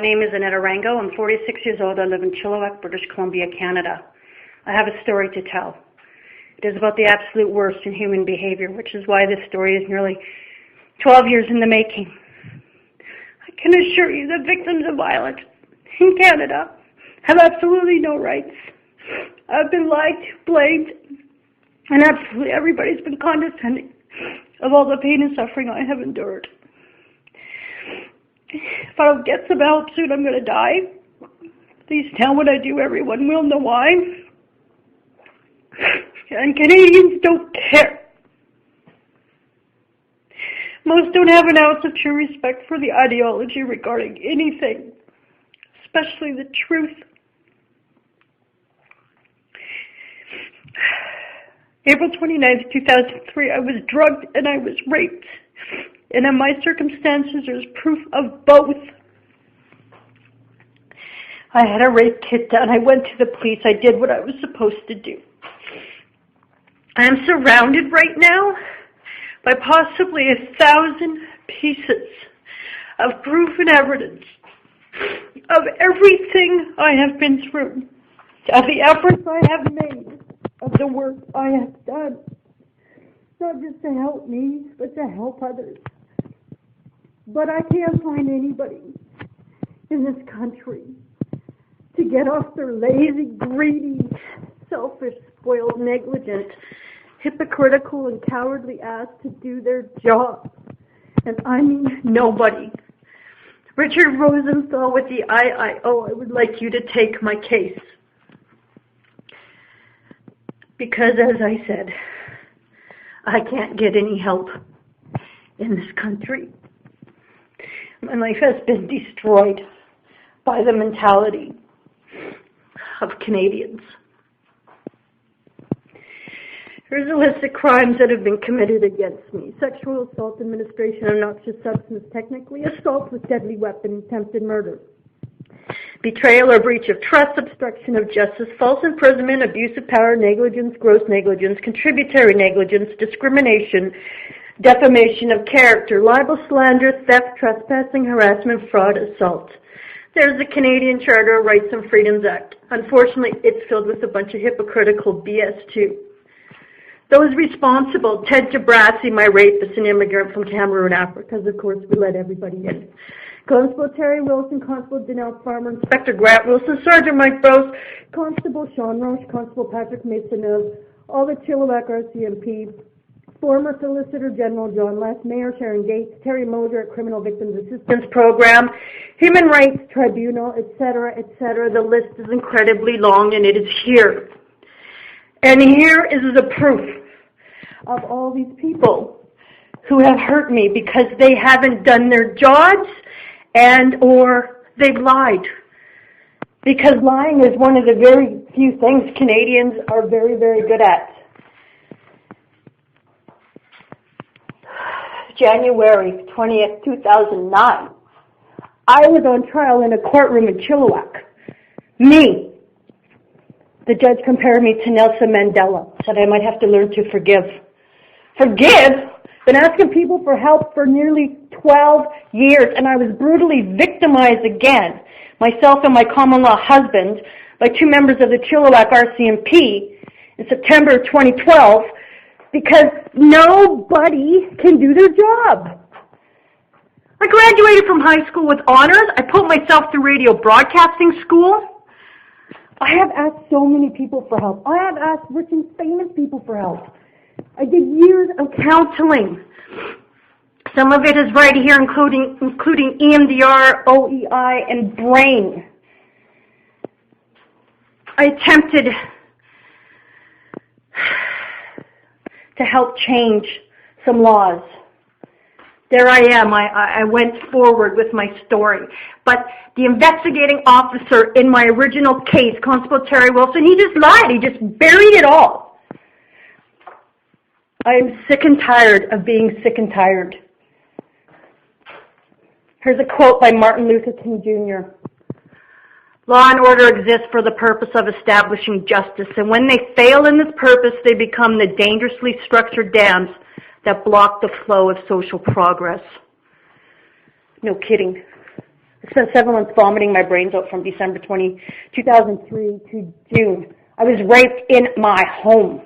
name is Annette Arango. I'm 46 years old. I live in Chilliwack, British Columbia, Canada. I have a story to tell. It is about the absolute worst in human behavior, which is why this story is nearly 12 years in the making. I can assure you that victims of violence in Canada have absolutely no rights. I've been lied to, blamed, and absolutely everybody's been condescending of all the pain and suffering I have endured. If I don't get some help soon, I'm going to die. Please tell what I do. Everyone will know why. And Canadians don't care. Most don't have an ounce of true respect for the ideology regarding anything, especially the truth. April 29th, 2003, I was drugged and I was raped. And in my circumstances, there's proof of both. I had a rape kit done. I went to the police. I did what I was supposed to do. I am surrounded right now by possibly 1,000 pieces of proof and evidence of everything I have been through, of the efforts I have made, of the work I have done, not just to help me, but to help others. But I can't find anybody in this country to get off their lazy, greedy, selfish, spoiled, negligent, hypocritical, and cowardly ass to do their job. And I mean nobody. Richard Rosenthal with the IIO, I would like you to take my case. Because, as I said, I can't get any help in this country. My life has been destroyed by the mentality of Canadians. Here's a list of crimes that have been committed against me. Sexual assault, administration of noxious substance, technically assault with deadly weapon, attempted murder. Betrayal or breach of trust, obstruction of justice, false imprisonment, abuse of power, negligence, gross negligence, contributory negligence, discrimination, defamation of character, libel, slander, theft, trespassing, harassment, fraud, assault. There's the Canadian Charter of Rights and Freedoms Act. Unfortunately, it's filled with a bunch of hypocritical BS too. Those responsible, Ted Jabrassi, my rapist, an immigrant from Cameroon, Africa, because of course we let everybody in. Constable Terry Wilson, Constable Danelle Farmer, Inspector Grant Wilson, Sergeant Mike Brose, Constable Sean Roche, Constable Patrick Maisonneuve, all the Chilliwack R.C.M.P, former Solicitor General John Less, Mayor Sharon Gates, Terry Moser at Criminal Victims Assistance Program, Human Rights Tribunal, etc., etc. The list is incredibly long, and it is here. And here is the proof of all these people who have hurt me because they haven't done their jobs and or they've lied. Because lying is one of the very few things Canadians are very, very good at. January 20th, 2009, I was on trial in a courtroom in Chilliwack. Me. The judge compared me to Nelson Mandela, said I might have to learn to forgive. Forgive? Been asking people for help for nearly 12 years, and I was brutally victimized again, myself and my common-law husband, by two members of the Chilliwack R.C.M.P. in September of 2012, because nobody can do their job. I graduated from high school with honors. I put myself through radio broadcasting school. I have asked so many people for help. I have asked rich and famous people for help. I did years of counseling. Some of it is right here, including EMDR, OEI, and BRAIN. I attempted to help change some laws. There I am. I went forward with my story. But the investigating officer in my original case, Constable Terry Wilson, he just lied. He just buried it all. I am sick and tired of being sick and tired. Here's a quote by Martin Luther King Jr. Law and order exist for the purpose of establishing justice, and when they fail in this purpose, they become the dangerously structured dams that block the flow of social progress. No kidding. I spent 7 months vomiting my brains out from December 2003 to June. I was raped in my home.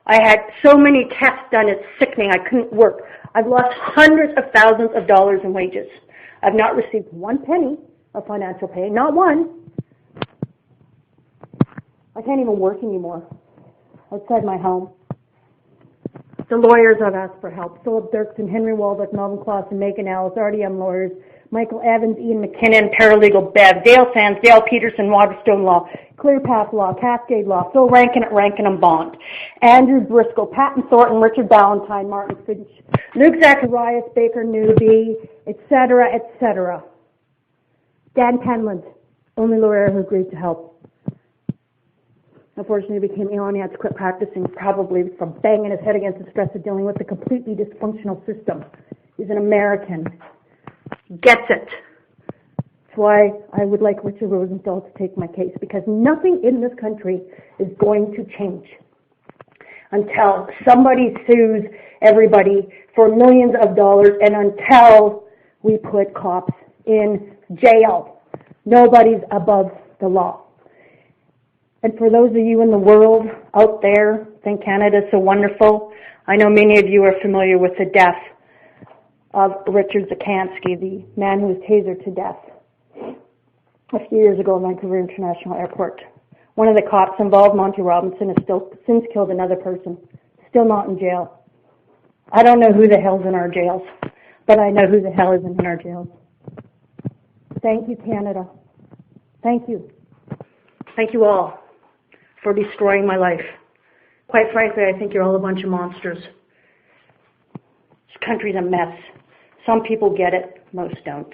I had so many tests done, it's sickening. I couldn't work. I've lost hundreds of thousands of dollars in wages. I've not received 1 penny of financial pay, not one. I can't even work anymore outside my home. The lawyers I've asked for help: Philip Dirksen, Henry Waldeck, Melvin Kloss, and Megan Ellis, R.D.M. lawyers, Michael Evans, Ian McKinnon, paralegal Bev, Dale Sands, Dale Peterson, Waterstone Law, Clear Path Law, Cascade Law, Phil Rankin at Rankin and Bond, Andrew Briscoe, Patton Thornton, Richard Ballantyne, Martin Finch, Luke Zacharias, Baker Newby, etc., etc. Dan Penland, only lawyer who agreed to help. Unfortunately, he became ill and he had to quit practicing, probably from banging his head against the stress of dealing with a completely dysfunctional system. He's an American. Gets it. That's why I would like Richard Rosenthal to take my case, because nothing in this country is going to change until somebody sues everybody for millions of dollars and until we put cops in jail. Nobody's above the law. And for those of you in the world out there think Canada's so wonderful, I know many of you are familiar with the death of Richard Zakansky, the man who was tasered to death a few years ago at Vancouver International Airport. One of the cops involved, Monty Robinson, has since killed another person, still not in jail. I don't know who the hell's in our jails, but I know who the hell isn't in our jails. Thank you, Canada. Thank you. Thank you all for destroying my life. Quite frankly, I think you're all a bunch of monsters. This country's a mess. Some people get it, most don't.